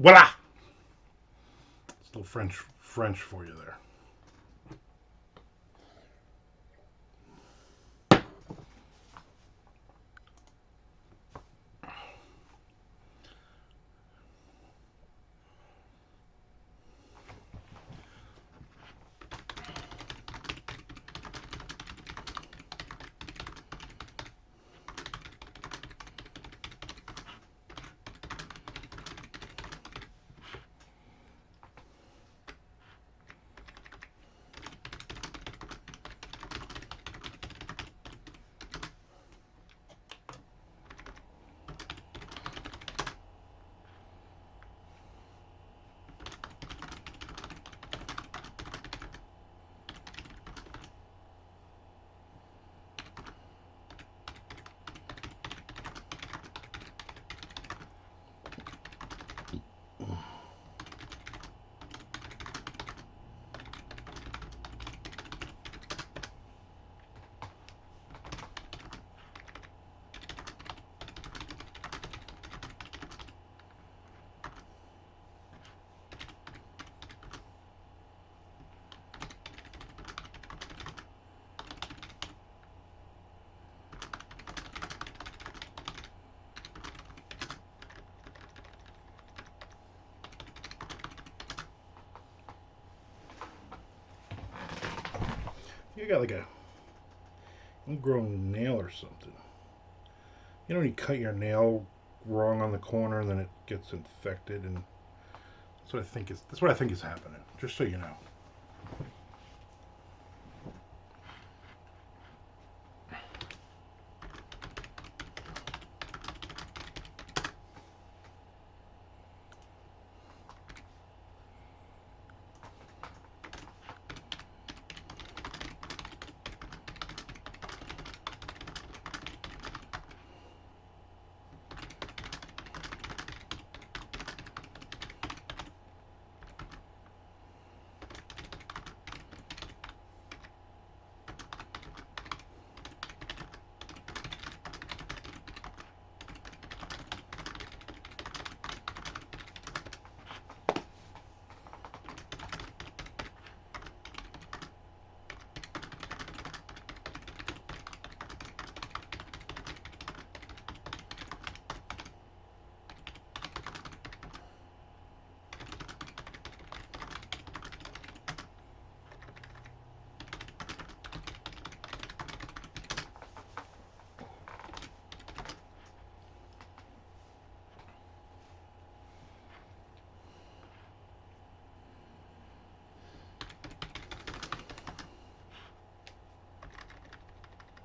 Voila! It's a little French for you there. You got like a ingrown nail or something. You know when you cut your nail wrong on the corner and then it gets infected, and that's what I think is happening. Just so you know.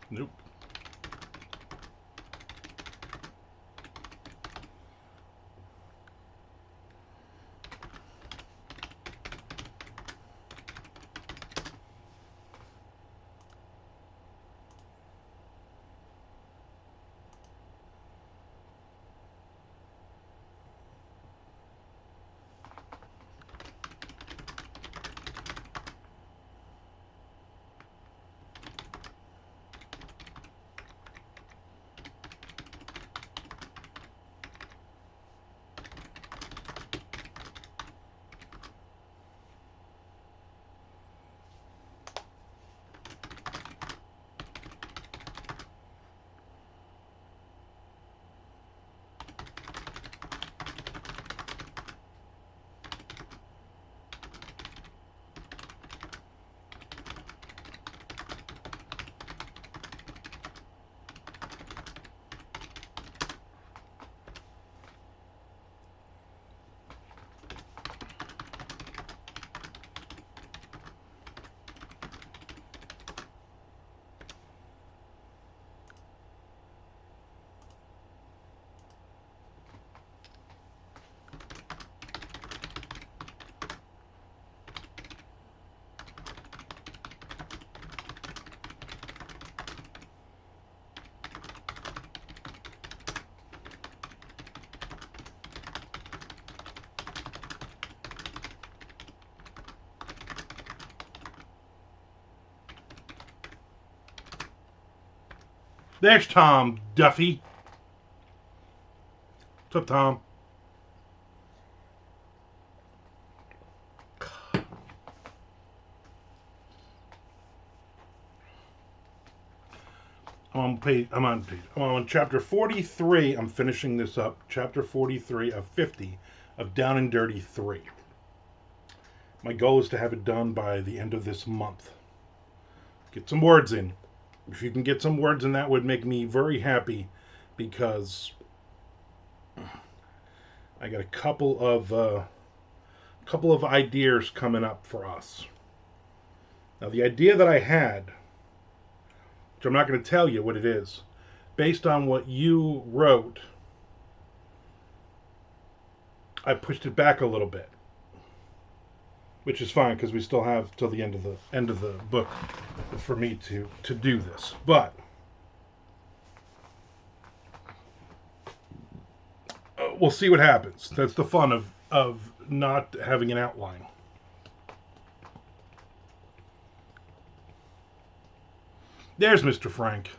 Nope. There's Tom Duffy. What's up, Tom? I'm on chapter 43. I'm finishing this up. Chapter 43 of 50 of Down and Dirty 3. My goal is to have it done by the end of this month. Get some words in. If you can get some words in, that would make me very happy, because I got a couple of ideas coming up for us. Now, the idea that I had, which I'm not going to tell you what it is, based on what you wrote, I pushed it back a little bit, which is fine because we still have till the end of the book for me to do this. But we'll see what happens. That's the fun of not having an outline. There's Mr. Frank.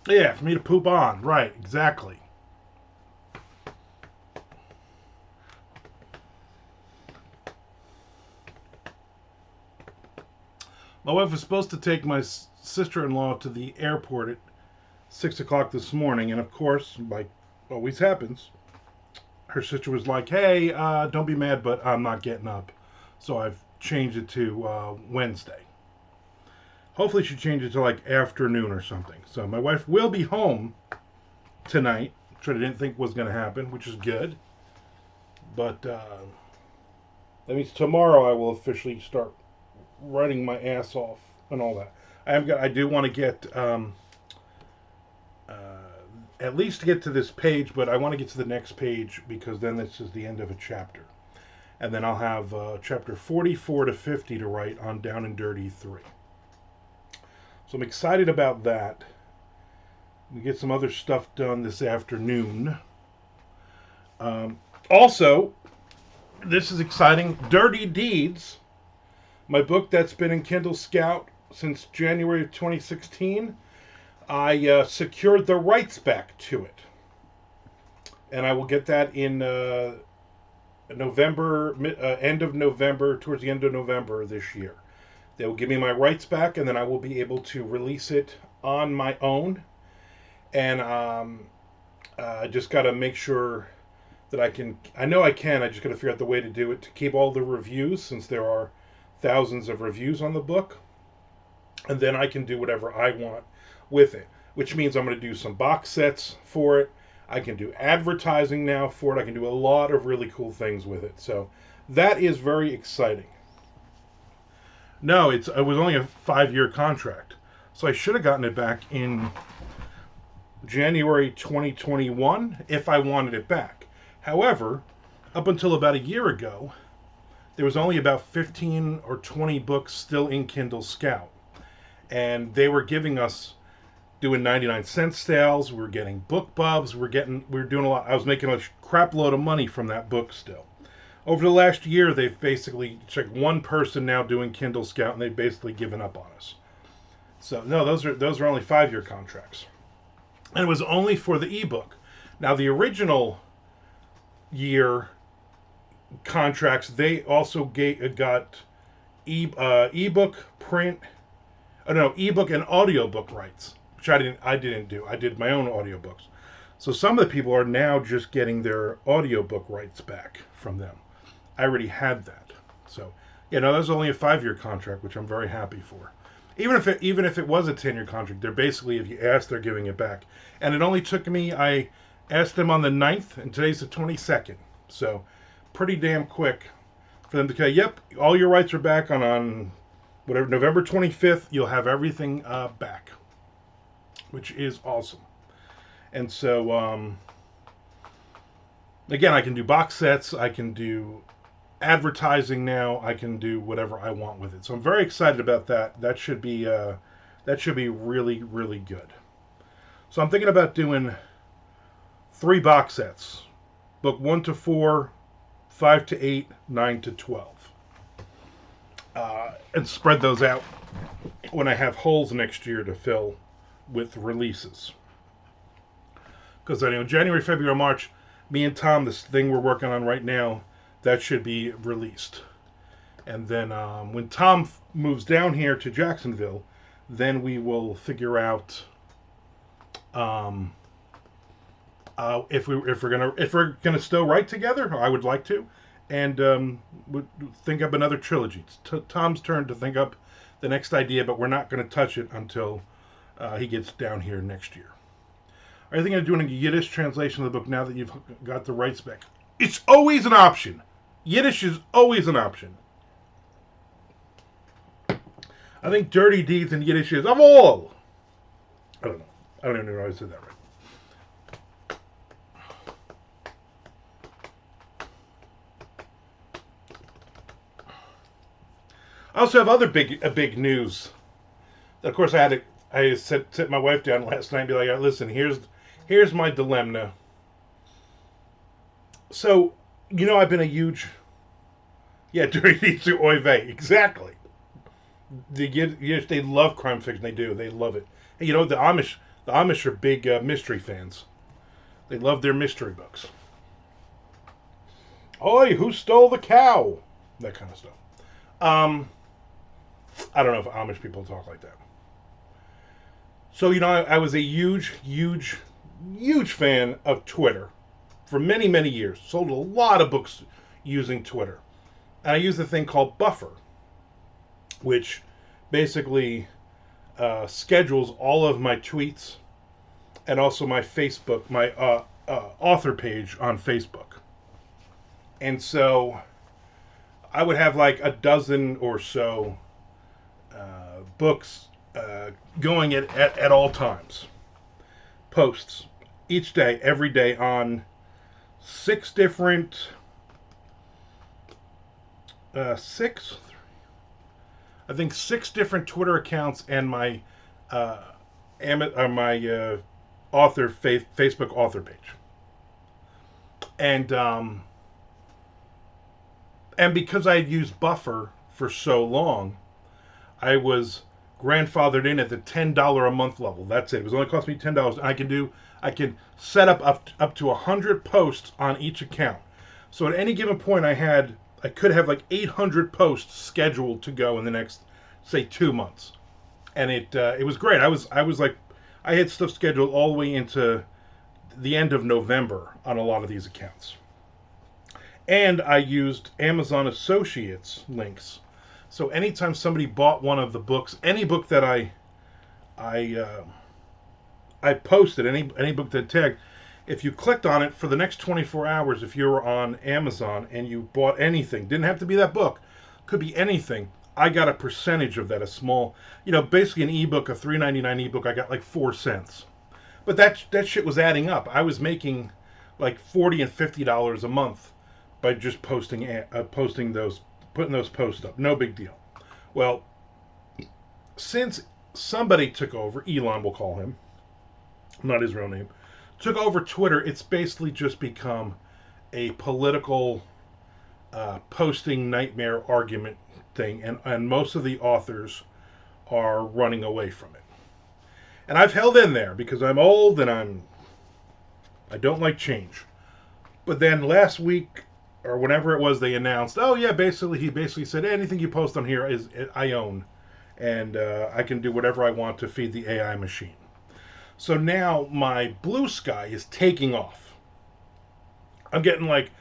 Yeah, for me to poop on. Right, exactly. My wife was supposed to take my sister-in-law to the airport at 6 o'clock this morning, and of course, like always happens, her sister was like, hey, don't be mad, but I'm not getting up. So I've changed it to Wednesday. Hopefully she changed it to like afternoon or something. So my wife will be home tonight, which I didn't think was going to happen, which is good. But that means tomorrow I will officially start running my ass off and all that. I do want to get at least get to this page, but I want to get to the next page because then this is the end of a chapter. And then I'll have chapter 44 to 50 to write on Down and Dirty 3. So I'm excited about that. We get some other stuff done this afternoon. Also, this is exciting. Dirty Deeds, my book that's been in Kindle Scout since January of 2016. I secured the rights back to it. And I will get that in November, end of November, towards the end of November this year. They will give me my rights back, and then I will be able to release it on my own. And I just got to make sure that I can. I know I can. I just got to figure out the way to do it to keep all the reviews, since there are thousands of reviews on the book. And then I can do whatever I want with it, which means I'm going to do some box sets for it. I can do advertising now for it. I can do a lot of really cool things with it. So that is very exciting. No, it was only a 5-year contract. So I should have gotten it back in January 2021 if I wanted it back. However, up until about a year ago, there was only about 15 or 20 books still in Kindle Scout. And they were giving us doing 99-cent sales. We're getting book bubs. We're doing a lot. I was making a crap load of money from that book still. Over the last year, they've basically checked one person now doing Kindle Scout, and they've basically given up on us. So no, those are only 5-year contracts, and it was only for the ebook. Now the original year contracts, they also got ebook, print, no, ebook and audiobook rights, which I didn't do. I did my own audiobooks. So some of the people are now just getting their audiobook rights back from them. I already had that. So, that was only a 5-year contract, which I'm very happy for. Even if it was a 10-year contract, they're basically, if you ask, they're giving it back. And it only took me, I asked them on the 9th, and today's the 22nd. So, pretty damn quick for them to say, yep, all your rights are back on whatever, November 25th, you'll have everything back, which is awesome. And so, again, I can do box sets, I can do advertising now, I can do whatever I want with it. So I'm very excited about that. That should be really, really good. So I'm thinking about doing 3 box sets. Book 1 to 4, 5 to 8, 9 to 12. And spread those out when I have holes next year to fill with releases. Because January, February, March, me and Tom, this thing we're working on right now, that should be released. And then when Tom moves down here to Jacksonville, then we will figure out if we're gonna still write together. I would like to, and would think up another trilogy. It's Tom's turn to think up the next idea, but we're not going to touch it until he gets down here next year. Are you thinking of doing a Yiddish translation of the book now that you've got the rights back? It's always an option. Yiddish is always an option. I think Dirty Deeds in Yiddish is of all. I don't know. I don't even know how I said that right. I also have other big news. Of course, I sit my wife down last night and be like, listen, here's my dilemma. So, I've been a huge, Dirty Deeds to Oy vey, exactly. They love crime fiction. They do. They love it. And, the Amish are big mystery fans. They love their mystery books. Oi, who stole the cow? That kind of stuff. I don't know if Amish people talk like that. So, I was a huge fan of Twitter for many, many years. Sold a lot of books using Twitter. And I used a thing called Buffer, which basically schedules all of my tweets and also my Facebook, my author page on Facebook. And so I would have like a dozen or so books going at all times. Posts each day, every day on 6 different six Twitter accounts and my author Facebook author page. And because I had used Buffer for so long, I was grandfathered in at the $10 a month level. That's it. It was only cost me $10. And I can set up to 100 posts on each account. So at any given point, I could have like 800 posts scheduled to go in the next, say, 2 months, and it was great. I had stuff scheduled all the way into the end of November on a lot of these accounts. And I used Amazon Associates links. So anytime somebody bought one of the books, any book that I posted, any book that tagged, if you clicked on it for the next 24 hours, if you were on Amazon and you bought anything, didn't have to be that book, could be anything, I got a percentage of that, a small, basically an ebook, a $3.99 ebook, I got like 4 cents. But that shit was adding up. I was making like $40 and $50 a month by just putting those posts up. No big deal. Well, since somebody took over, Elon we'll call him, not his real name, took over Twitter. It's basically just become a political posting nightmare argument thing, and most of the authors are running away from it. And I've held in there because I'm old and I don't like change. But then last week or whenever it was, they announced, oh yeah, he basically said, anything you post on here is I own, and I can do whatever I want to feed the AI machine. So now my Blue Sky is taking off. I'm getting like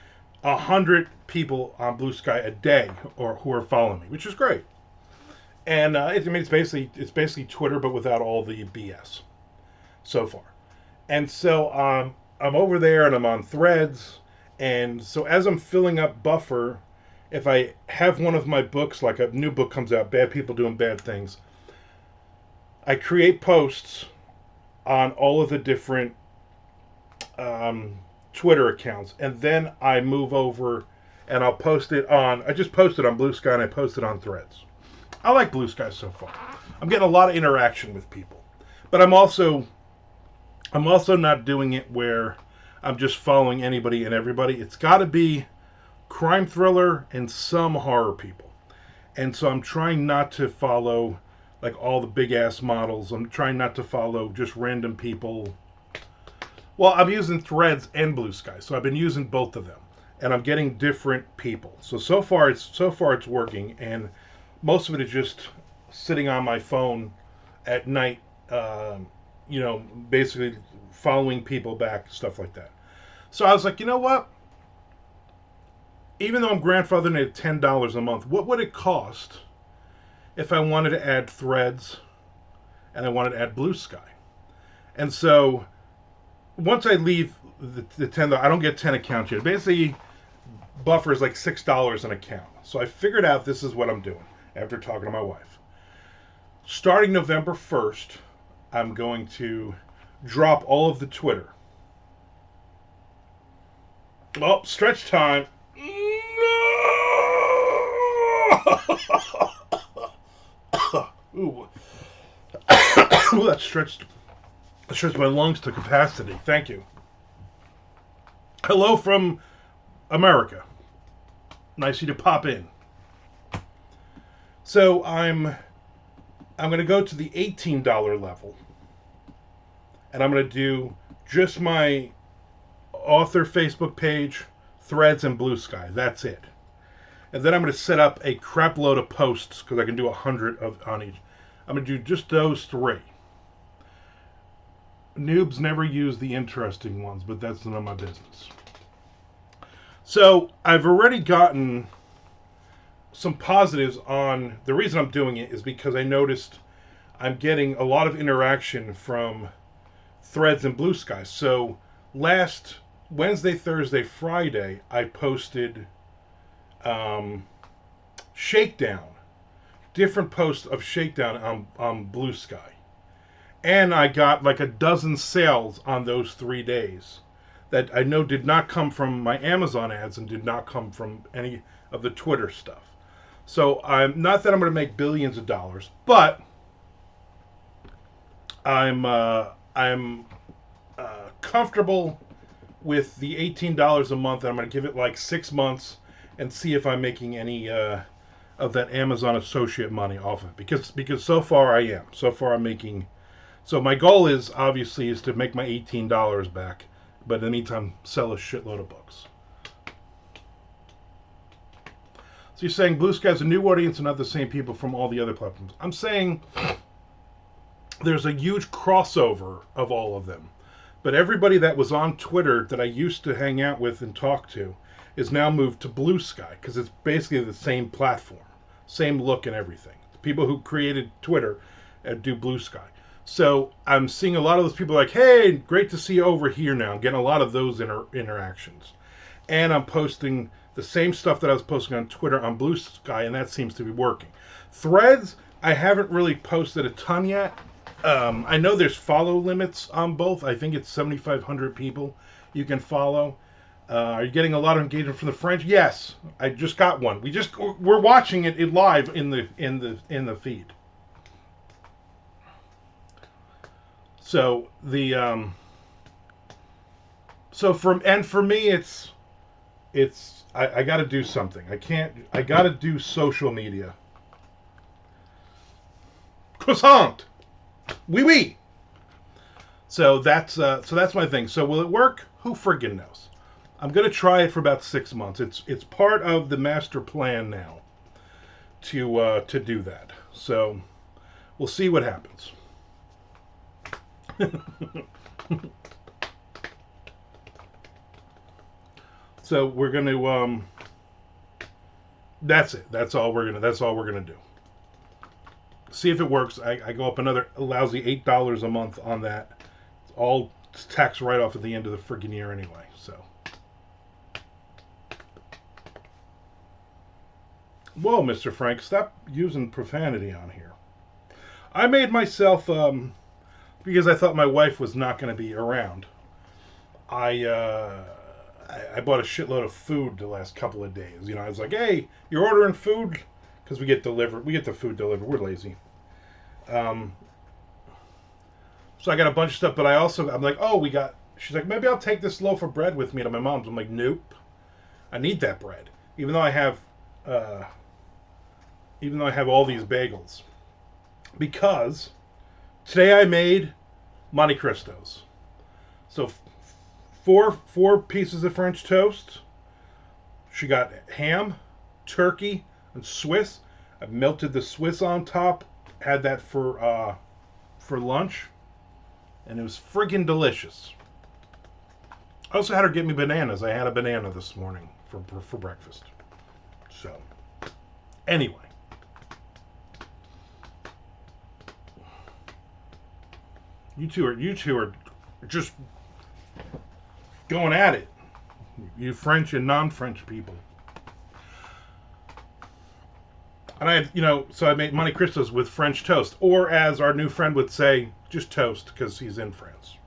100 people on Blue Sky a day or who are following me, which is great. And it's basically Twitter, but without all the BS so far. And so I'm over there and I'm on Threads. And so as I'm filling up buffer, if I have one of my books, like a new book comes out, Bad People Doing Bad Things, I create posts on all of the different Twitter accounts. And then I move over and I'll post it on, I just posted on Blue Sky and I posted on Threads. I like Blue Sky so far. I'm getting a lot of interaction with people. But I'm also not doing it where I'm just following anybody and everybody. It's got to be crime thriller and some horror people. And so I'm trying not to follow like all the big ass models. I'm trying not to follow just random people. Well, I'm using Threads and Blue Sky, so I've been using both of them, and I'm getting different people. So far it's working, and most of it is just sitting on my phone at night, basically following people back, stuff like that. So I was like, you know what? Even though I'm grandfathered at $10 a month, what would it cost if I wanted to add Threads and I wanted to add Blue Sky? And so once I leave the 10, I don't get 10 accounts yet. Basically, buffer is like $6 an account. So I figured out this is what I'm doing after talking to my wife. Starting November 1st, I'm going to drop all of the Twitter. Oh, stretch time. Ooh. Ooh, that stretched my lungs to capacity. Thank you. Hello from America. Nice of you to pop in. So I'm going to go to the $18 level, and I'm going to do just my author Facebook page, Threads, and Blue Sky. That's it. And then I'm going to set up a crap load of posts because I can do 100 on each. I'm going to do just those three. Noobs never use the interesting ones, but that's none of my business. So I've already gotten some positives on. The reason I'm doing it is because I noticed I'm getting a lot of interaction from Threads and Blue Sky. So last Wednesday, Thursday, Friday, I posted Shakedown, different posts of Shakedown on Blue Sky. And I got like a dozen sales on those 3 days that I know did not come from my Amazon ads and did not come from any of the Twitter stuff. So I'm not that I'm going to make billions of dollars, but I'm comfortable with the $18 a month, and I'm going to give it like 6 months and see if I'm making any of that Amazon associate money off of it. Because so far I am. So far I'm making. So my goal is obviously to make my $18 back, but in the meantime sell a shitload of books. So you're saying Blue Sky's a new audience and not the same people from all the other platforms. I'm saying there's a huge crossover of all of them. But everybody that was on Twitter that I used to hang out with and talk to is now moved to Blue Sky because it's basically the same platform, same look and everything. The people who created Twitter do Blue Sky. So I'm seeing a lot of those people like, hey, great to see you over here now. I'm getting a lot of those interactions. And I'm posting the same stuff that I was posting on Twitter on Blue Sky, and that seems to be working. Threads, I haven't really posted a ton yet. I know there's follow limits on both. I think it's 7,500 people you can follow. Are you getting a lot of engagement from the French? Yes, I just got one. We're watching it live in the feed. So the for me it's I got to do something. I got to do social media. Croissant. Oui oui. So that's my thing. So will it work? Who friggin' knows? I'm gonna try it for about 6 months. It's part of the master plan now to do that. So we'll see what happens. So we're gonna that's it. That's all we're gonna do. See if it works. I go up another lousy $8 a month on that. It's all tax write off at the end of the friggin' year anyway. So whoa, Mr. Frank, stop using profanity on here. I made myself because I thought my wife was not going to be around. I I bought a shitload of food the last couple of days. I was like, "Hey, you're ordering food because we get delivered. We get the food delivered. We're lazy." Um, so I got a bunch of stuff, but I'm like, "Oh, we got." She's like, "Maybe I'll take this loaf of bread with me to my mom's." I'm like, "Nope, I need that bread, even though I have, uh, even though I have all these bagels, because today I made Monte Cristos. So four pieces of French toast. She got ham, turkey, and Swiss. I melted the Swiss on top. Had that for lunch, and it was friggin' delicious. I also had her get me bananas. I had a banana this morning for breakfast. So anyway, you two are just going at it. You French and non-French people. And so I made Monte Cristos with French toast, or as our new friend would say, just toast, because he's in France.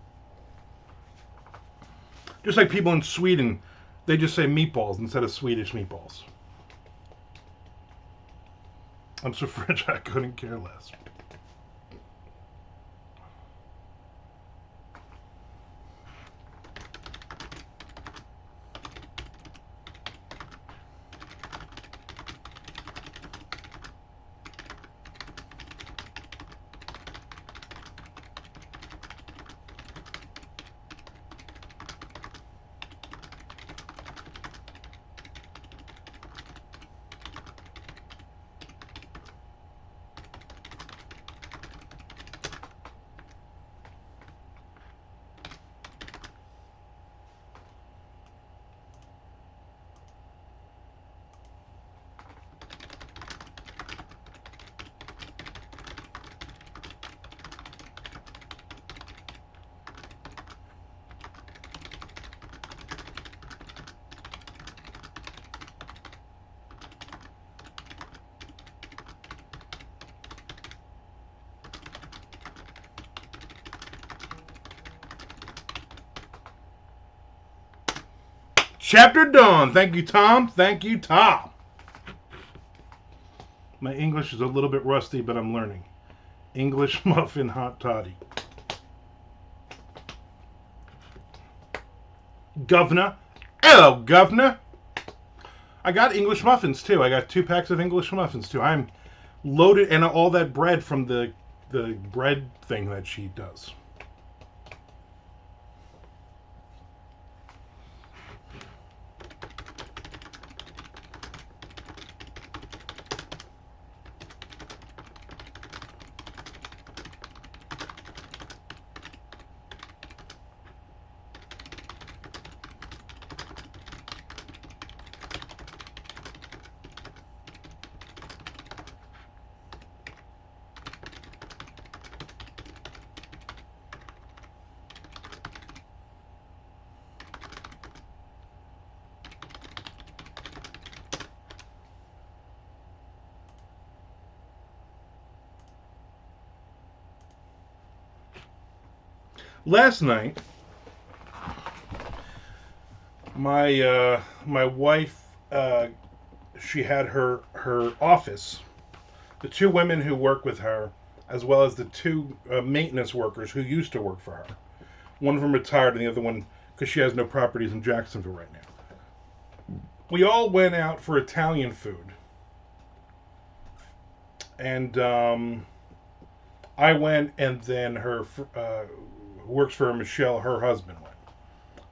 Just like people in Sweden, they just say meatballs instead of Swedish meatballs. I'm so French, I couldn't care less. Chapter done. Thank you, Tom. Thank you, Tom. My English is a little bit rusty, but I'm learning. English muffin hot toddy. Governor. Hello, Governor. I got English muffins, too. I got 2 packs of English muffins, too. I'm loaded, and all that bread from the bread thing that she does. Last night, my wife, she had her office. The 2 women who work with her as well as the two maintenance workers who used to work for her. One of them retired, and the other one because she has no properties in Jacksonville right now. We all went out for Italian food, and I went, and then her who works for her, Michelle, her husband went.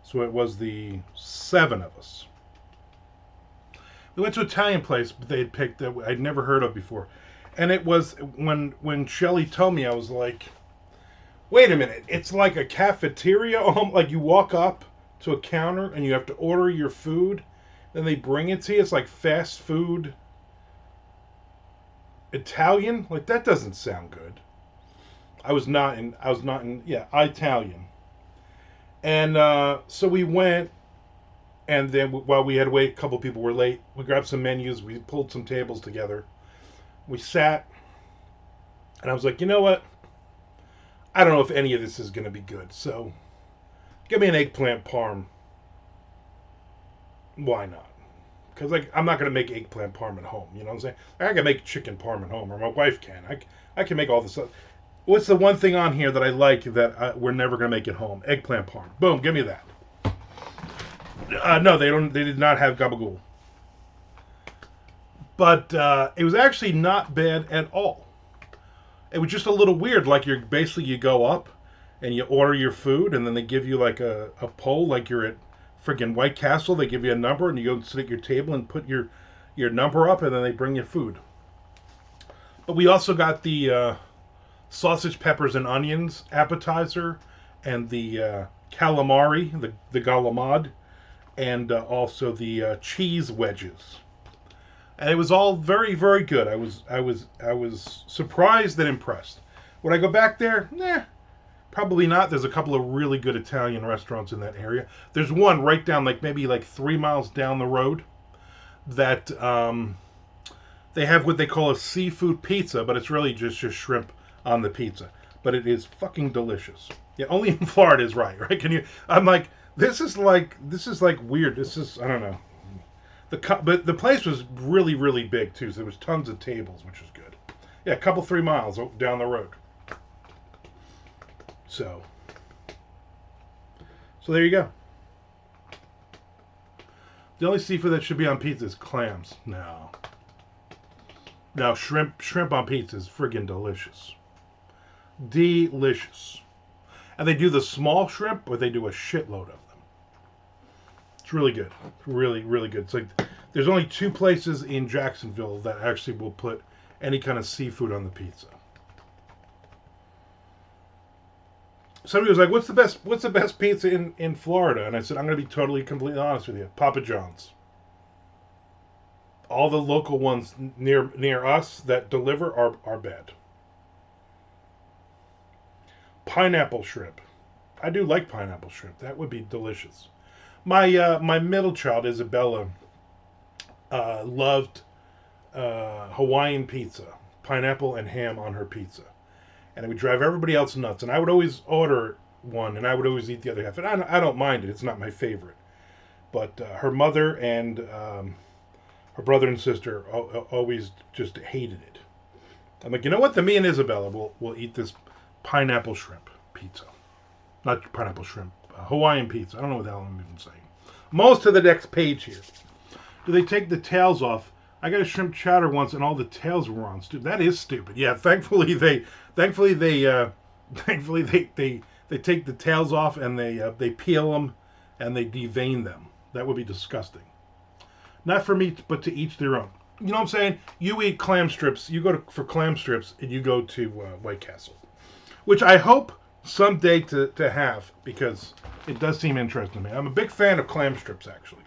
So it was the seven of us. We went to an Italian place they had picked that I'd never heard of before, and it was when Shelly told me, I was like, "Wait a minute! It's like a cafeteria. Like you walk up to a counter and you have to order your food, then they bring it to you. It's like fast food Italian. Like that doesn't sound good." I was not in. Yeah, Italian. And so we went, and then while we had to wait, a couple people were late. We grabbed some menus. We pulled some tables together. We sat, and I was like, you know what? I don't know if any of this is going to be good. So, give me an eggplant parm. Why not? Because like I'm not going to make eggplant parm at home. You know what I'm saying? I can make chicken parm at home, or my wife can. I can make all this stuff. What's the one thing on here that I like that we're never going to make at home? Eggplant parm. Boom, give me that. No, they don't. They did not have gabagool. But it was actually not bad at all. It was just a little weird. Like you go up and you order your food, and then they give you like a poll, like you're at friggin' White Castle. They give you a number, and you go sit at your table and put your number up, and then they bring you food. But we also got the sausage, peppers, and onions appetizer, and the calamari, the galamad, and also the cheese wedges. And it was all very, very good. I was surprised and impressed. Would I go back there? Nah, probably not. There's a couple of really good Italian restaurants in that area. There's one right down, like maybe like 3 miles down the road, that they have what they call a seafood pizza, but it's really just shrimp on the pizza. But it is fucking delicious. Yeah, only in Florida is right? Can you? I'm like, this is like weird. This is, I don't know. But the place was really, really big too. So there was tons of tables, which was good. Yeah, a couple 3 miles down the road. So there you go. The only seafood that should be on pizza is clams. No, shrimp on pizza is friggin' delicious. Delicious. And they do the small shrimp, or they do a shitload of them. It's really good. Really, really good. It's like there's only 2 places in Jacksonville that actually will put any kind of seafood on the pizza. Somebody was like, "What's the best pizza in Florida?" And I said, "I'm going to be completely honest with you. Papa John's. All the local ones near us that deliver are bad." Pineapple shrimp. I do like pineapple shrimp. That would be delicious. My middle child, Isabella, loved Hawaiian pizza, pineapple and ham on her pizza, and it would drive everybody else nuts. And I would always order one, and I would always eat the other half. And I don't mind it; it's not my favorite. But her mother and her brother and sister always just hated it. I'm like, you know what? Me and Isabella will eat this pineapple shrimp pizza, not pineapple shrimp, Hawaiian pizza. I don't know what the hell I'm even saying. Most of the next page here. Do they take the tails off? I got a shrimp chowder once, and all the tails were on. Stupid. That is stupid. Yeah. Thankfully they take the tails off, and they peel them and they devein them. That would be disgusting. Not for me, but to each their own. You know what I'm saying? You eat clam strips. You go for clam strips, and you go to White Castle, which I hope someday to have, because it does seem interesting to me. I'm a big fan of clam strips, actually.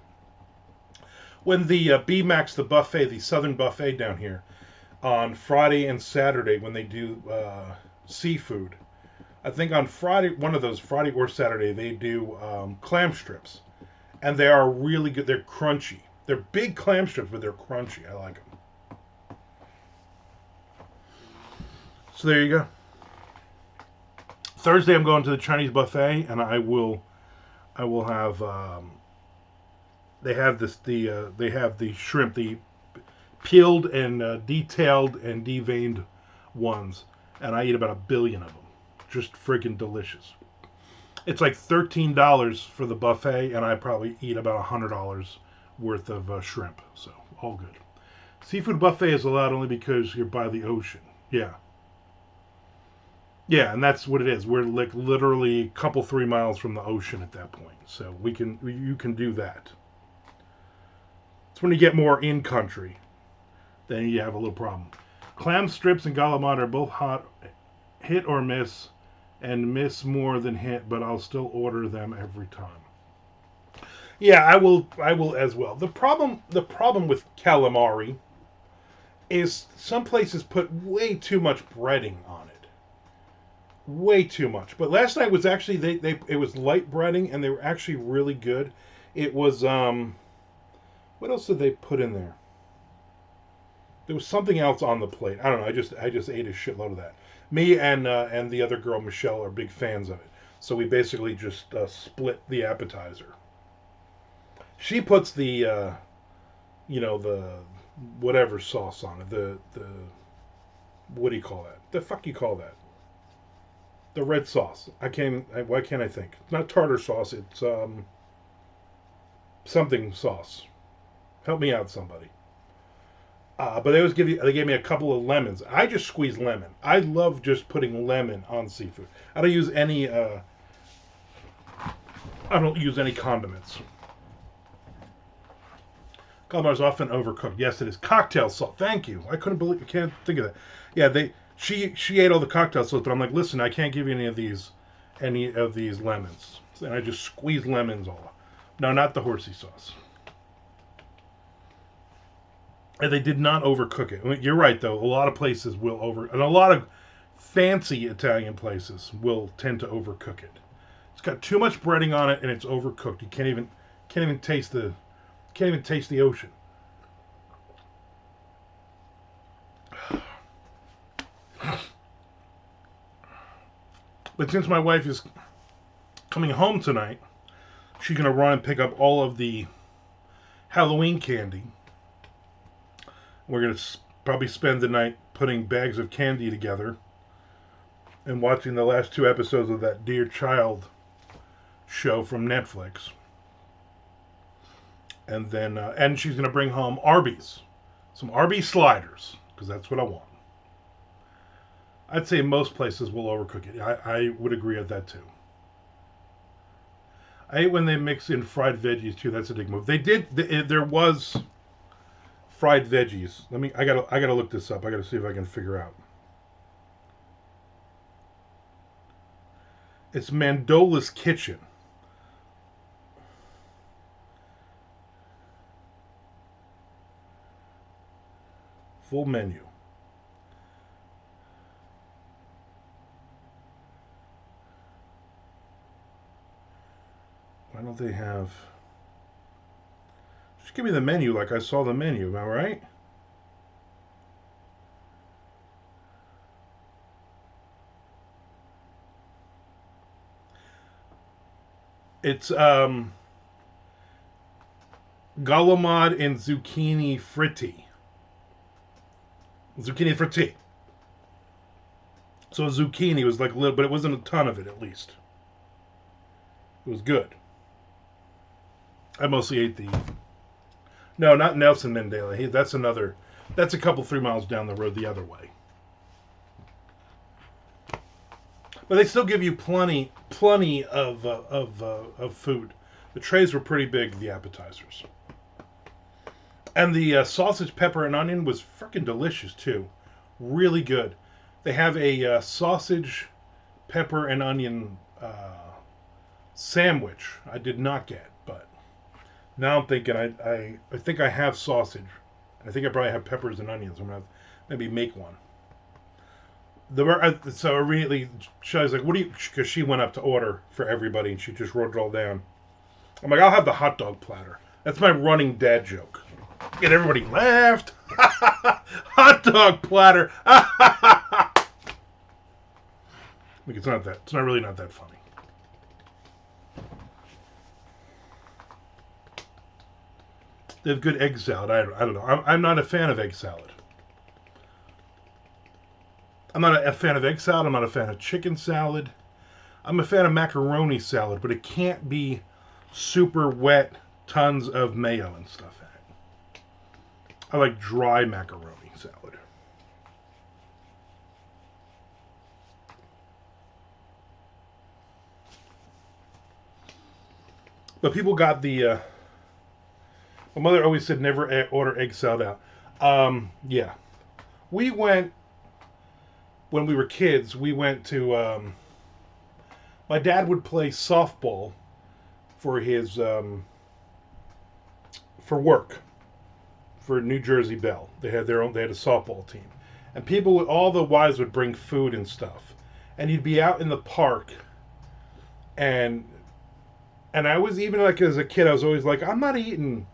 When the B-Max, the buffet, the Southern Buffet down here, on Friday and Saturday, when they do seafood, I think on Friday, one of those, Friday or Saturday, they do clam strips. And they are really good. They're crunchy. They're big clam strips, but they're crunchy. I like them. So there you go. Thursday, I'm going to the Chinese buffet, and I will have. They have the shrimp, the peeled and detailed and deveined ones, and I eat about 1 billion of them. Just freaking delicious. It's like $13 for the buffet, and I probably eat about $100 worth of shrimp. So all good. Seafood buffet is allowed only because you're by the ocean. Yeah. Yeah, and that's what it is. We're like literally a couple 3 miles from the ocean at that point, so you can do that. It's when you get more in country, then you have a little problem. Clam strips and galamad are both hot, hit or miss, and miss more than hit, but I'll still order them every time. Yeah, I will as well. The problem with calamari is some places put way too much breading on it. Way too much. But last night was actually it was light breading and they were actually really good. It was what else did they put in there? There was something else on the plate. I don't know. I just ate a shitload of that. Me and the other girl Michelle are big fans of it. So we basically just split the appetizer. She puts the the whatever sauce on it. The what do you call that? The fuck you call that? The red sauce. Why can't I think? It's not tartar sauce. It's something sauce. Help me out, somebody. But they gave me a couple of lemons. I just squeeze lemon. I love just putting lemon on seafood. I don't use any. I don't use any condiments. Calamar is often overcooked. Yes, it is. Cocktail salt. Thank you. I can't think of that. Yeah, she ate all the cocktail sauce, but I'm like, listen, I can't give you any of these lemons, and I just squeeze lemons all. No, not the horsey sauce. And they did not overcook it. I mean, you're right, though. A lot of places and a lot of fancy Italian places will tend to overcook it. It's got too much breading on it, and it's overcooked. You can't even taste the ocean. But since my wife is coming home tonight, she's gonna run and pick up all of the Halloween candy. We're going to probably spend the night putting bags of candy together and watching the last 2 episodes of that Dear Child show from Netflix. And then, and she's going to bring home Arby's. Some Arby's sliders, because that's what I want. I'd say most places will overcook it. I would agree with that too. I hate when they mix in fried veggies too. That's a big move. There was fried veggies. I gotta look this up. I gotta see if I can figure out. It's Mandola's Kitchen. Full menu. Why don't they have... Just give me the menu like I saw the menu, am I right? It's galamad and zucchini fritti. Zucchini fritti. So zucchini was like a little, but it wasn't a ton of it at least. It was good. I mostly ate the... No, not Nelson Mandela. That's a couple 3 miles down the road the other way. But they still give you plenty of food. The trays were pretty big, the appetizers. And the sausage, pepper, and onion was freaking delicious too. Really good. They have a sausage, pepper, and onion sandwich. I did not get, but now I'm thinking I think I have sausage. I think I probably have peppers and onions. I'm gonna maybe make one. So immediately she was like, "What do you?" Because she went up to order for everybody, and she just wrote it all down. I'm like, "I'll have the hot dog platter." That's my running dad joke. And everybody laughed. Hot dog platter. Like it's not really not that funny. They have good egg salad. I don't know. I'm not a fan of egg salad. I'm not a fan of egg salad. I'm not a fan of chicken salad. I'm a fan of macaroni salad, but it can't be super wet, tons of mayo and stuff in it. I like dry macaroni salad. But people got the. My mother always said never order egg salad out. Yeah, we went when we were kids. We went to. My dad would play softball for his for work for New Jersey Bell. They had their own. They had a softball team, and people, all the wives would bring food and stuff, and you'd be out in the park, and I was even like as a kid, I was always like, I'm not eating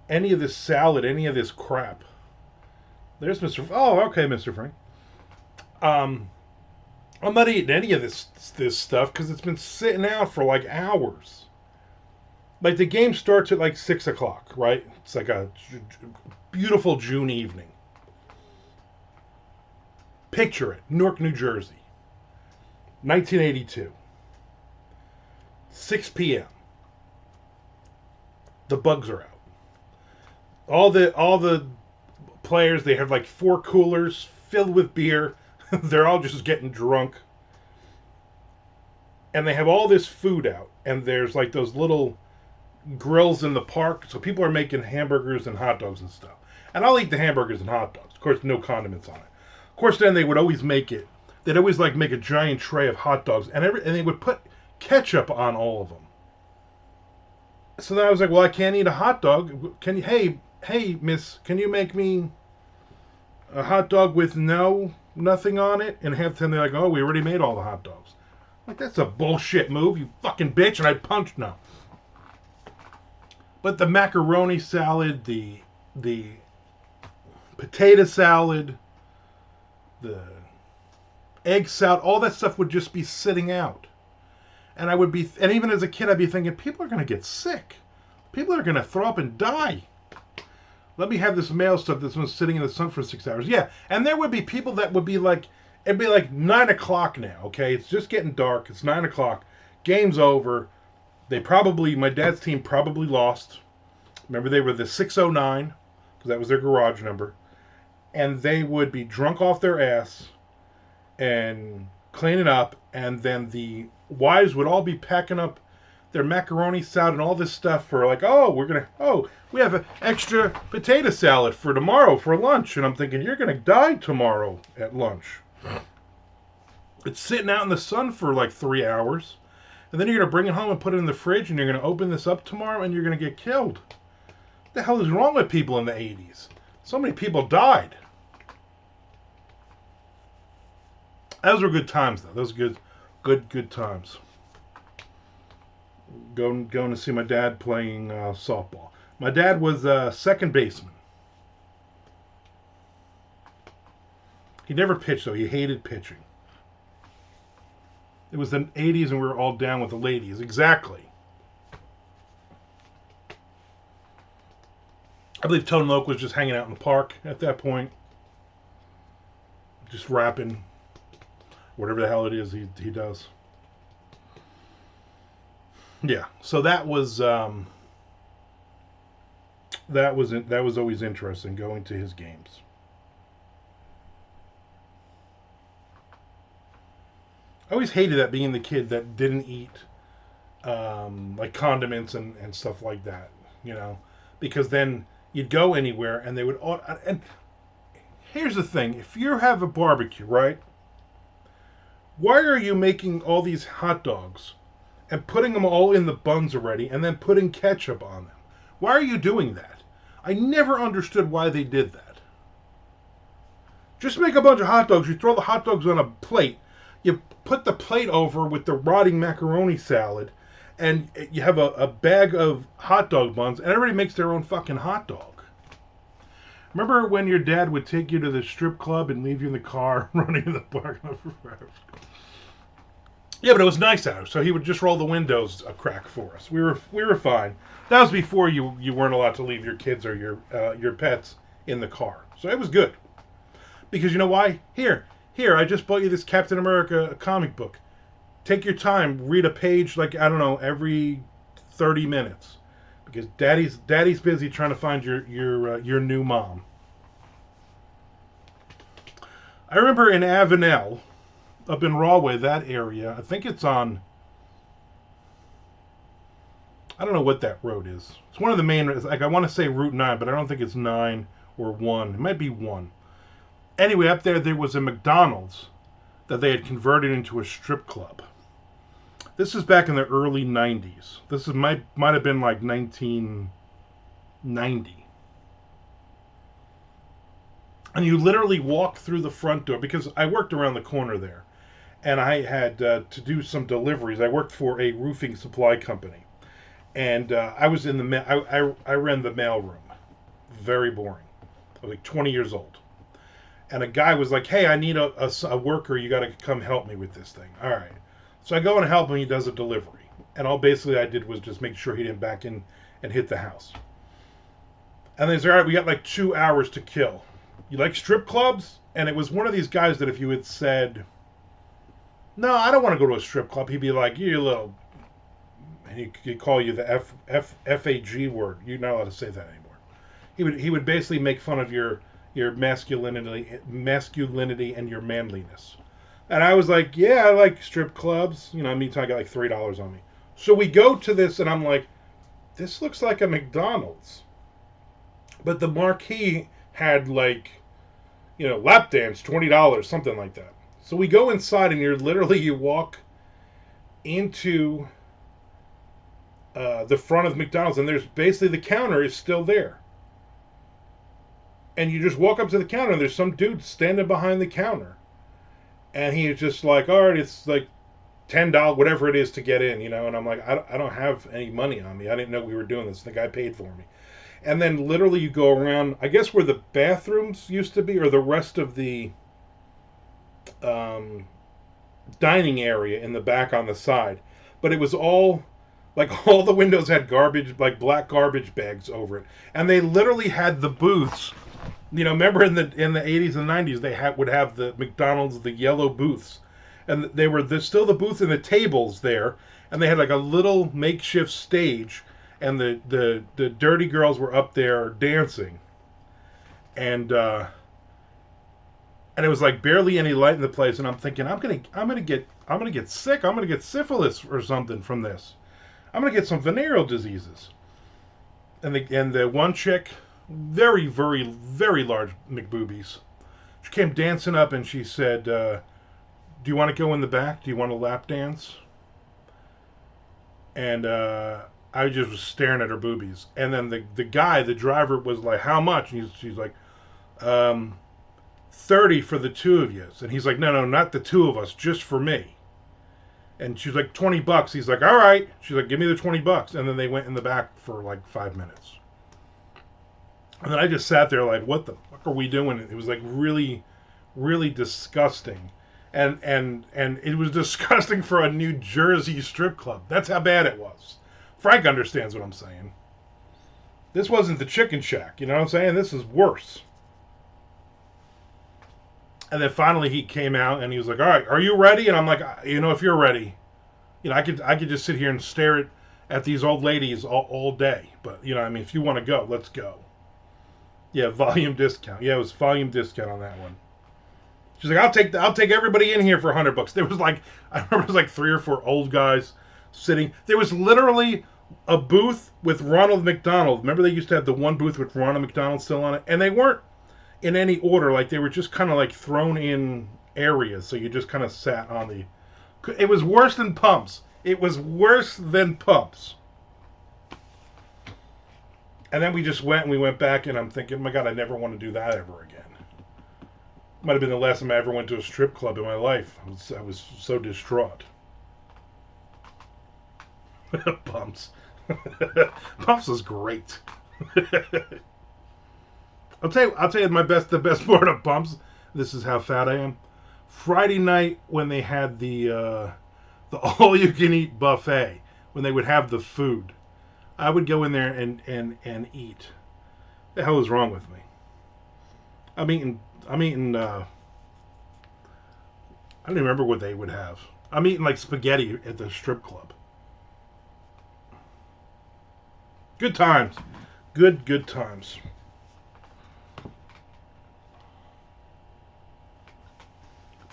any of this salad, any of this crap. There's Mr. Oh, okay, Mr. Frank. Um, I'm not eating any of this stuff because it's been sitting out for like hours. Like the game starts at like 6 o'clock, right? It's like a beautiful June evening. Picture it, Newark, New Jersey, 1982, 6 p.m. The bugs are out. All the players, they have like 4 coolers filled with beer. They're all just getting drunk. And they have all this food out. And there's like those little grills in the park. So people are making hamburgers and hot dogs and stuff. And I'll eat the hamburgers and hot dogs. Of course, no condiments on it. Of course, then they would always make it. They'd always like make a giant tray of hot dogs. And they would put ketchup on all of them. So then I was like, well, I can't eat a hot dog. Can you, hey, miss, can you make me a hot dog with nothing on it? And half the time they're like, oh, we already made all the hot dogs. I'm like, that's a bullshit move, you fucking bitch. And I punched no. But the macaroni salad, the potato salad, the egg salad, all that stuff would just be sitting out. And and even as a kid, I'd be thinking, people are going to get sick. People are going to throw up and die. Let me have this male stuff that's been sitting in the sun for 6 hours. Yeah, and there would be people that would be like, it'd be like 9 o'clock now, okay? It's just getting dark. It's 9 o'clock. Game's over. My dad's team probably lost. Remember, they were the 609, because that was their garage number. And they would be drunk off their ass and cleaning up, and then the wives would all be packing up their macaroni salad and all this stuff for like, we have an extra potato salad for tomorrow for lunch. And I'm thinking, you're going to die tomorrow at lunch. It's sitting out in the sun for like 3 hours. And then you're going to bring it home and put it in the fridge, and you're going to open this up tomorrow and you're going to get killed. What the hell is wrong with people in the 80s? So many people died. Those were good times, though. Those were good times. Going to see my dad playing softball. My dad was a second baseman. He never pitched, though. He hated pitching. It was the 80s and we were all down with the ladies. Exactly. I believe Tone Loc was just hanging out in the park at that point. Just rapping. Whatever the hell it is he does. Yeah, so that was always interesting, going to his games. I always hated that, being the kid that didn't eat like condiments and stuff like that, because then you'd go anywhere and they would and here's the thing, if you have a barbecue, right? Why are you making all these hot dogs and putting them all in the buns already and then putting ketchup on them? Why are you doing that? I never understood why they did that. Just make a bunch of hot dogs. You throw the hot dogs on a plate. You put the plate over with the rotting macaroni salad, and you have a bag of hot dog buns, and everybody makes their own fucking hot dog. Remember when your dad would take you to the strip club and leave you in the car running in the parking lot? Yeah, but it was nice out, so he would just roll the windows a crack for us. We were fine. That was before you weren't allowed to leave your kids or your pets in the car, so it was good. Because you know why? Here, Here, I just bought you this Captain America comic book. Take your time, read a page, like, I don't know, every 30 minutes, because daddy's busy trying to find your new mom. I remember in Avenel, up in Rahway, that area. I think it's on. I don't know what that road is. It's one of the main. Like, I want to say Route 9, but I don't think it's 9 or 1. It might be 1. Anyway, up there was a McDonald's that they had converted into a strip club. This is back in the early 90s. This might have been like 1990. And you literally walk through the front door, because I worked around the corner there, and I had to do some deliveries. I worked for a roofing supply company, and I was in the I ran the mail room. Very boring. I was like 20 years old, and a guy was like, "Hey, I need a worker. You got to come help me with this thing." All right. So I go and help him. He does a delivery, and all basically I did was just make sure he didn't back in and hit the house. And they said, "All right, we got like 2 hours to kill. You like strip clubs?" And it was one of these guys that if you had said, "No, I don't want to go to a strip club," he'd be like, "You little," and he'd call you the FAG word. You're not allowed to say that anymore. He would basically make fun of your masculinity and your manliness. And I was like, "Yeah, I like strip clubs. You know, meantime, I got like $3 on me." So we go to this, and I'm like, "This looks like a McDonald's." But the marquee had like, lap dance, $20, something like that. So we go inside, and you walk into the front of McDonald's, and there's basically the counter is still there. And you just walk up to the counter, and there's some dude standing behind the counter. And he's just like, "All right, it's like $10, whatever it is to get in, And I'm like, I don't have any money on me. I didn't know we were doing this. The guy paid for me. And then literally you go around, I guess where the bathrooms used to be, or the rest of the dining area in the back on the side. But it was all, like, all the windows had garbage, like black garbage bags over it. And they literally had the booths. Remember in the 80s and 90s they would have the McDonald's, the yellow booths, and there's still the booths and the tables there, and they had like a little makeshift stage, and the dirty girls were up there dancing, and it was like barely any light in the place, and I'm thinking I'm gonna get sick, I'm gonna get syphilis or something from this, I'm gonna get some venereal diseases, and the one chick. Very, very, very large McBoobies. She came dancing up and she said, "Do you want to go in the back? Do you want a lap dance?" And I just was staring at her boobies. And then the driver, was like, "How much?" And she's like, 30 for the two of you. And he's like, "No, not the two of us, just for me." And she's like, $20. He's like, "All right." She's like, "Give me the $20." And then they went in the back for like 5 minutes. And then I just sat there like, "What the fuck are we doing?" It was like really, really disgusting, and it was disgusting for a New Jersey strip club. That's how bad it was. Frank understands what I'm saying. This wasn't the Chicken Shack, you know what I'm saying? This is worse. And then finally he came out and he was like, "All right, are you ready?" And I'm like, "If you're ready, I could just sit here and stare at these old ladies all day. But if you want to go, let's go." Yeah, volume discount. Yeah, it was volume discount on that one. She's like, I'll take everybody in here for $100." There was like, I remember it was like 3 or 4 old guys sitting. There was literally a booth with Ronald McDonald. Remember they used to have the one booth with Ronald McDonald still on it? And they weren't in any order. Like they were just kind of like thrown in areas. So you just kind of sat on the... It was worse than Pumps. It was worse than Pumps. And then we just went back, and I'm thinking, my God, I never want to do that ever again. Might have been the last time I ever went to a strip club in my life. I was so distraught. Pumps. Pumps is great. I'll tell you the best part of Pumps. This is how fat I am. Friday night when they had the all-you-can-eat buffet, when they would have the food, I would go in there and eat. The hell is wrong with me? I'm eating I don't even remember what they would have. I'm eating like spaghetti at the strip club. Good times. Good times.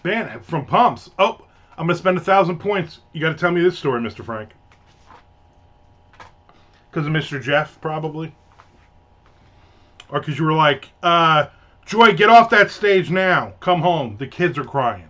Man, from Pumps. Oh, I'm going to spend 1,000 points. You got to tell me this story, Mr. Frank. Because of Mr. Jeff, probably. Or because you were like, Joy, get off that stage now. Come home. The kids are crying.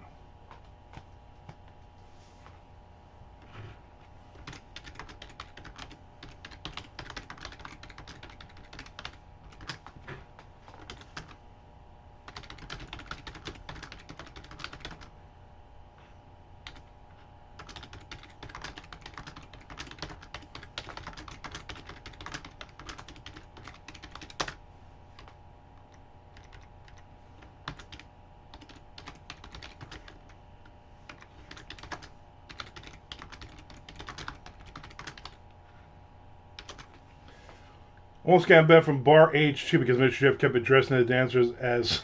Almost got banned from Bar H2 because Mr. Jeff kept addressing the dancers as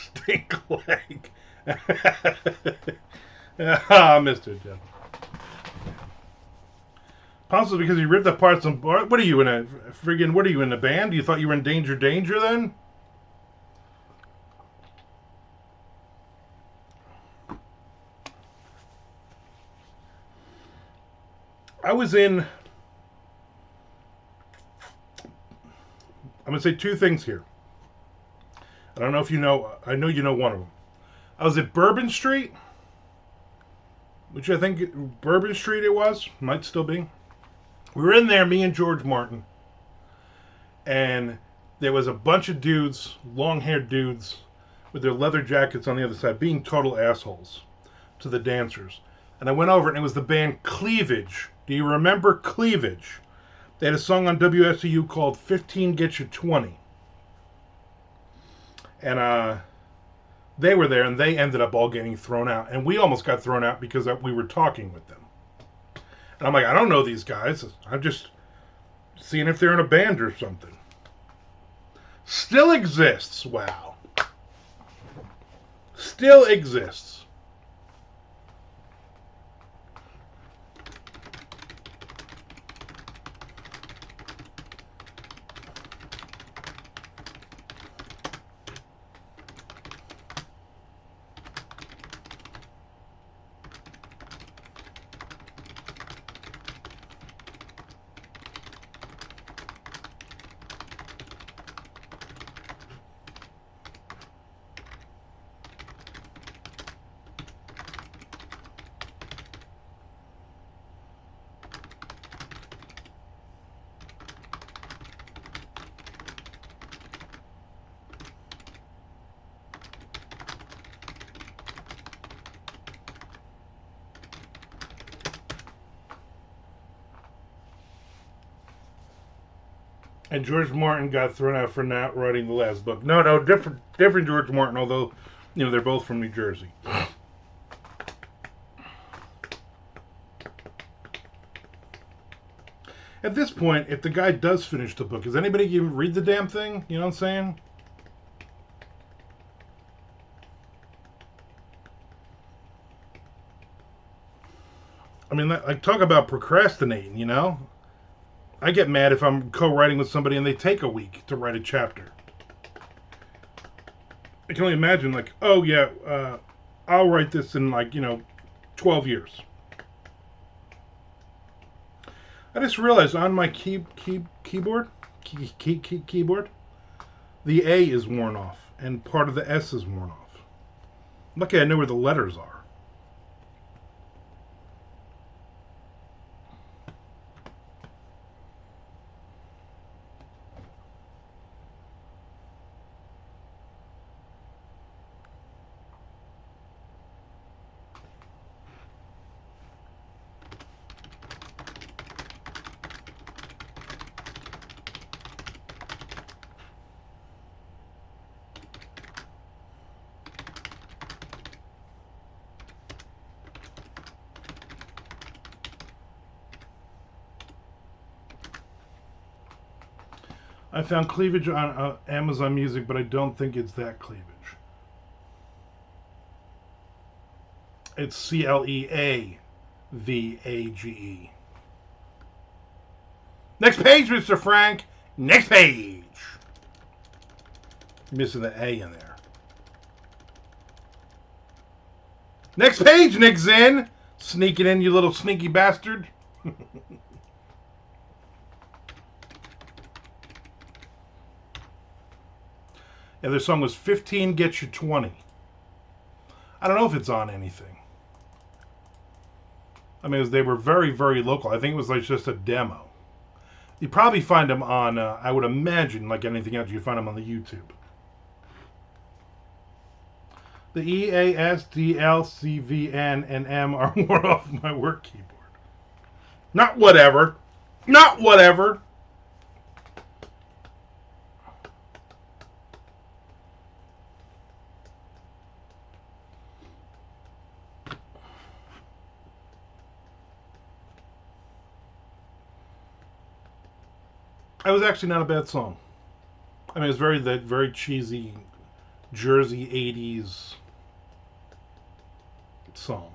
stink leg. Mr. Jeff. Possibly because he ripped apart some bar. What are you in a friggin'? What are you in a band? You thought you were in Danger then? I was in. I'm going to say two things here. I don't know if you know. I know you know one of them. I was at Bourbon Street, which I think Bourbon Street it was. Might still be. We were in there, me and George Martin. And there was a bunch of dudes, long-haired dudes, with their leather jackets on the other side, being total assholes to the dancers. And I went over, and it was the band Cleavage. Do you remember Cleavage? They had a song on WSU called 15 Get You 20. And they were there, and they ended up all getting thrown out. And we almost got thrown out because we were talking with them. And I'm like, I don't know these guys. I'm just seeing if they're in a band or something. Still exists. Wow. Still exists. And George Martin got thrown out for not writing the last book. No, different George Martin, although, they're both from New Jersey. At this point, if the guy does finish the book, does anybody even read the damn thing? You know what I'm saying? I mean, like, talk about procrastinating, I get mad if I'm co-writing with somebody and they take a week to write a chapter. I can only imagine, like, oh yeah, I'll write this in 12 years. I just realized on my keyboard, the A is worn off and part of the S is worn off. Lucky I know where the letters are. I found Cleavage on Amazon Music, but I don't think it's that Cleavage. It's Cleavage. Next page, Mr. Frank. Next page. Missing the A in there. Next page, Nick Zinn. Sneaking in, you little sneaky bastard. And their song was 15 Get You 20. I don't know if it's on anything. I mean, they were very, very local. I think it was like just a demo. You probably find them on, I would imagine, like anything else, you find them on the YouTube. The E, A, S, D, L, C, V, N, and M are more off my work keyboard. Not whatever. Not whatever. It was actually not a bad song. I mean, it's very cheesy Jersey 80s song.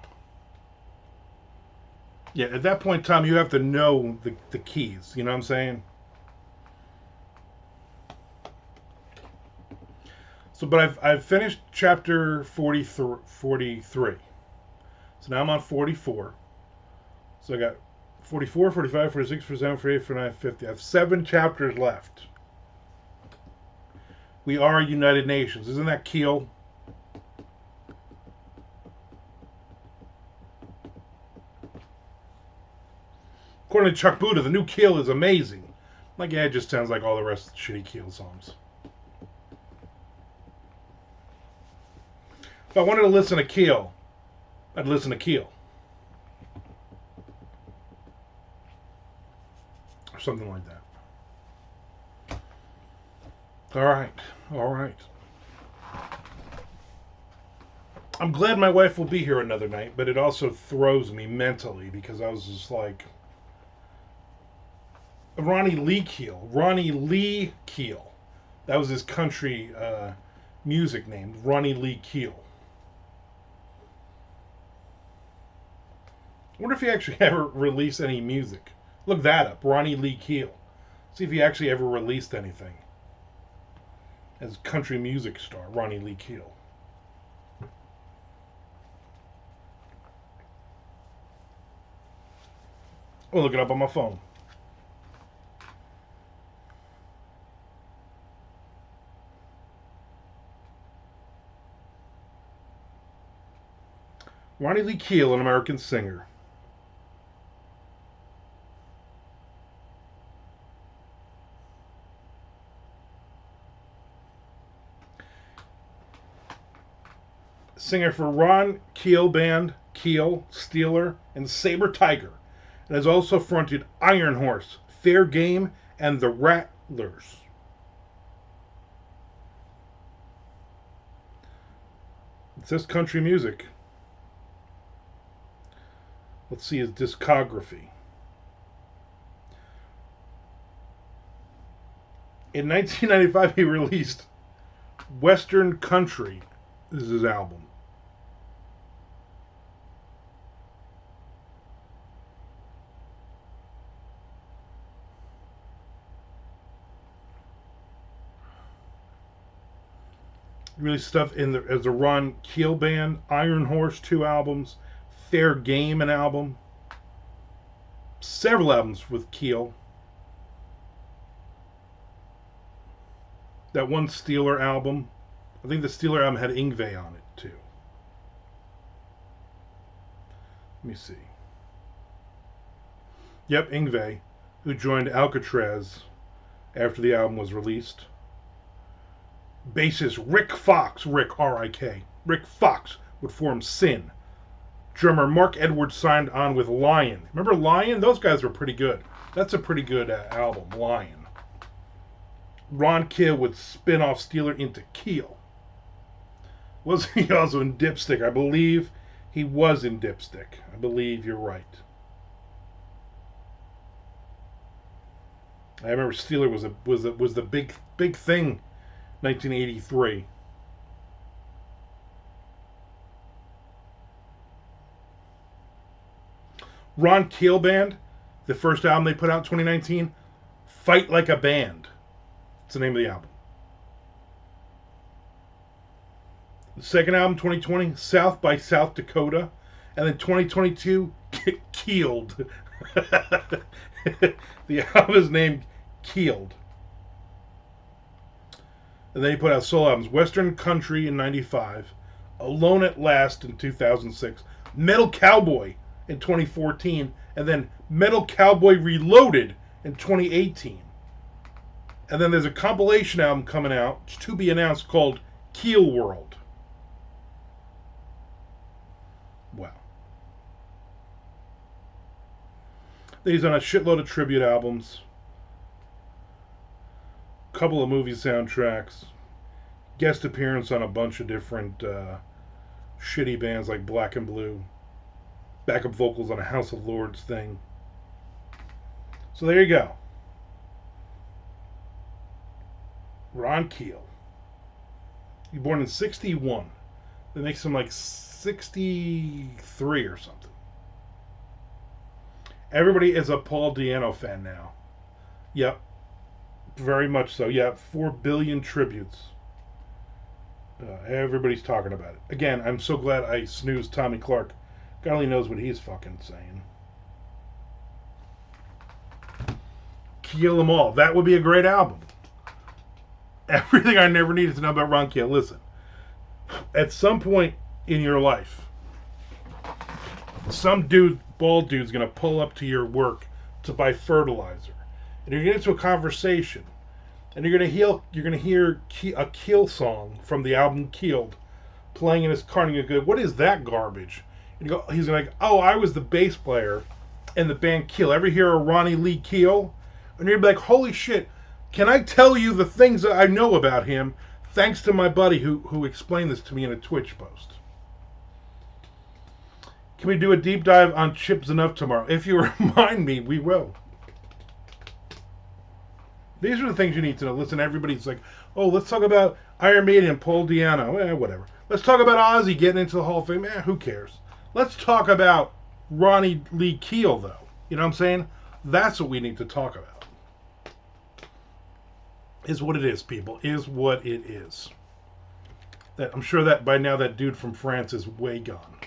Yeah, at that point in time, you have to know the keys. You know what I'm saying? So, but I've finished chapter 43. So now I'm on 44. So I got 44, 45, 46, 47, 48, 49, 50. I have 7 chapters left. We are United Nations. Isn't that Keel? According to Chuck Buda, the new Keel is amazing. Like, yeah, it just sounds like all the rest of the shitty Keel songs. If I wanted to listen to Keel, I'd listen to Keel. Or something like that. All right. All right. I'm glad my wife will be here another night, but it also throws me mentally because I was just like, Ronnie Lee Keel. Ronnie Lee Keel. That was his country music name. Ronnie Lee Keel. I wonder if he actually ever released any music. Look that up. Ronnie Lee Keel. See if he actually ever released anything. As country music star, Ronnie Lee Keel. I'll look it up on my phone. Ronnie Lee Keel, an American singer. Singer for Ron Keel Band, Keel, Steeler, and Saber Tiger. And has also fronted Iron Horse, Fair Game, and the Rattlers. It says country music. Let's see his discography. In 1995, he released Western Country. This is his album. Really stuff in the as the Ron Keel Band, Iron Horse 2 albums, Fair Game an album, several albums with Keel. That one Steeler album, I think the Steeler album had Yngwie on it too. Let me see. Yep, Yngwie, who joined Alcatraz after the album was released. Bassist Rick Fox, Rick R-I-K, Rick Fox would form Sin. Drummer Mark Edwards signed on with Lion. Remember Lion? Those guys were pretty good. That's a pretty good album, Lion. Ron Keel would spin off Steeler into Keel. Was he also in Dipstick? I believe he was in Dipstick. I believe you're right. I remember Steeler was the big thing, 1983. Ron Keel Band, the first album they put out in 2019, Fight Like a Band. It's the name of the album. The second album, 2020, South by South Dakota. And then 2022, Keeled. The album is named Keeled. And then he put out solo albums, Western Country in 95, Alone at Last in 2006, Metal Cowboy in 2014, and then Metal Cowboy Reloaded in 2018. And then there's a compilation album coming out, to be announced, called Keel World. Wow. Then he's on a shitload of tribute albums, couple of movie soundtracks, guest appearance on a bunch of different shitty bands like Black and Blue, backup vocals on a House of Lords thing. So there you go. Ron Keel. He was born in 61. That makes him like 63 or something. Everybody is a Paul Di'Anno fan now. Yep. Very much so. Yeah, 4 billion tributes. Everybody's talking about it. Again, I'm so glad I snoozed Tommy Clark. God only knows what he's fucking saying. Kill them all. That would be a great album. Everything I never needed to know about Ron Keel. Listen, at some point in your life, some dude, bald dude's gonna pull up to your work to buy fertilizer, and you're gonna get into a conversation, and you're gonna hear a Keel song from the album Keeled playing in his car, and you go, "What is that garbage?" And he's gonna like, "Oh, I was the bass player in the band Keel. Ever hear of Ronnie Lee Keel?" And you're gonna be like, "Holy shit! Can I tell you the things that I know about him thanks to my buddy who explained this to me in a Twitch post?" Can we do a deep dive on Chip Z'Nuff tomorrow? If you remind me, we will. These are the things you need to know. Listen, everybody's like, "Oh, let's talk about Iron Maiden and Paul Di'Anno." Whatever. Let's talk about Ozzy getting into the Hall of Fame. Who cares? Let's talk about Ronnie Lee Keel, though. You know what I'm saying? That's what we need to talk about. Is what it is, people. Is what it is. I'm sure that by now that dude from France is way gone.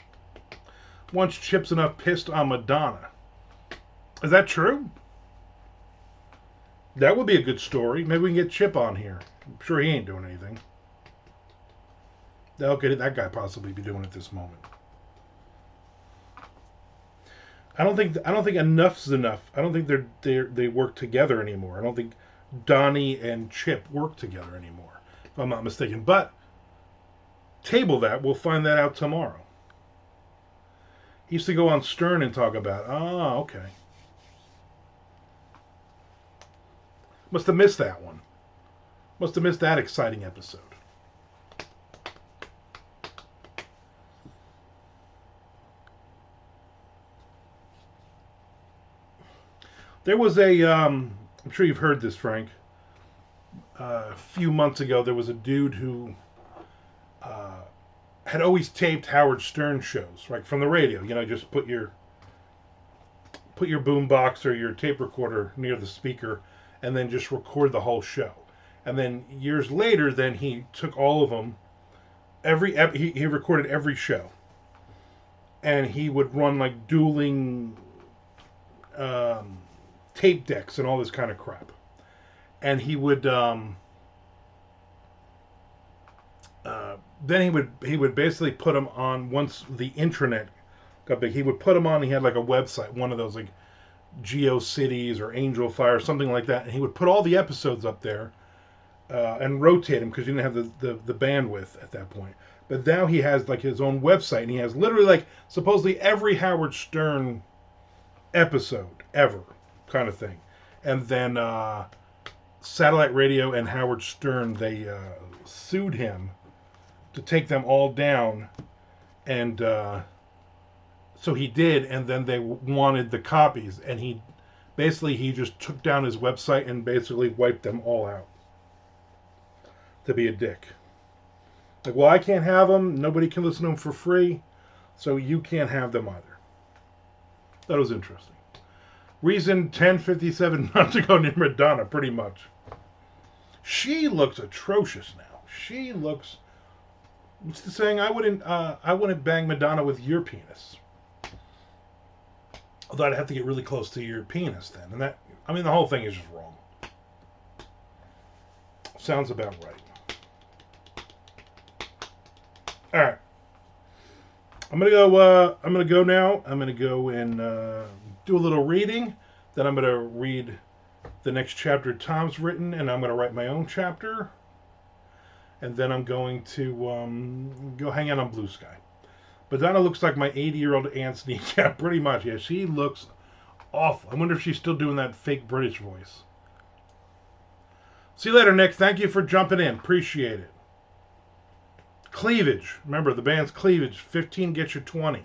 Once Chip Z'Nuff pissed on Madonna. Is that true? That would be a good story. Maybe we can get Chip on here. I'm sure he ain't doing anything. Okay, that guy possibly be doing it this moment. I don't think enough's enough. I don't think they work together anymore. I don't think Donnie and Chip work together anymore, if I'm not mistaken. But table that. We'll find that out tomorrow. He used to go on Stern and talk about, okay. Must have missed that one. Must have missed that exciting episode. There was I'm sure you've heard this, Frank. A few months ago, there was a dude who had always taped Howard Stern shows, right, from the radio. You know, just put your boom box or your tape recorder near the speaker, and then just record the whole show. And then years later, then he took all of them. He recorded every show, and he would run like dueling tape decks and all this kind of crap. And he would then he would basically put them on once the intranet got big. He would put them on. He had like a website, one of those like GeoCities or Angel Fire, something like that. And he would put all the episodes up there and rotate them because you didn't have the bandwidth at that point. But now he has like his own website, and he has literally like supposedly every Howard Stern episode ever, kind of thing. And then Satellite Radio and Howard Stern, they sued him to take them all down, and so he did, and then they wanted the copies, and he just took down his website and basically wiped them all out to be a dick. Like, well, I can't have them, nobody can listen to them for free, so you can't have them either. That was interesting. Reason 1057 not to go near Madonna, pretty much. She looks atrocious now. She looks. What's the saying? I wouldn't bang Madonna with your penis. Although I'd have to get really close to your penis then, and that. I mean, the whole thing is just wrong. Sounds about right. All right. I'm gonna go. I'm gonna go now. I'm gonna go and do a little reading. Then I'm gonna read the next chapter Tom's written, and I'm gonna write my own chapter. And then I'm going to go hang out on Blue Sky. But Donna looks like my 80-year-old aunt's kneecap, pretty much. Yeah, she looks awful. I wonder if she's still doing that fake British voice. See you later, Nick. Thank you for jumping in. Appreciate it. Cleavage. Remember, the band's Cleavage. 15 gets you 20.